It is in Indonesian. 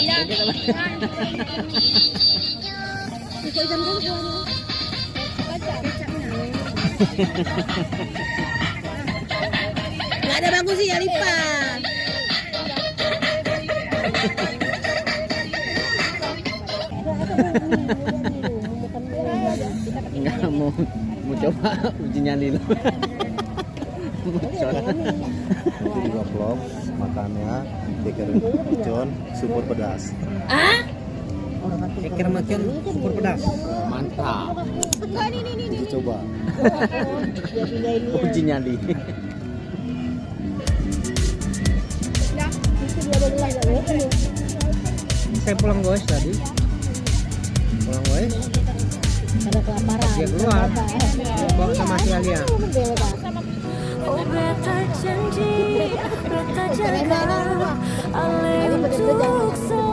Nggak ada bagus sih ya Lipa. Enggak mau coba uji nyali lo. Dua vlog makannya keker macon super pedas. Keker macon super pedas. Mantap. Uji coba. Uji nyali. Saya pulang guys tadi. Pulang guys. Ada kelaparan. Dia keluar. Bawa sama si Alia. Oh beta janji, beta jaga, alih untuk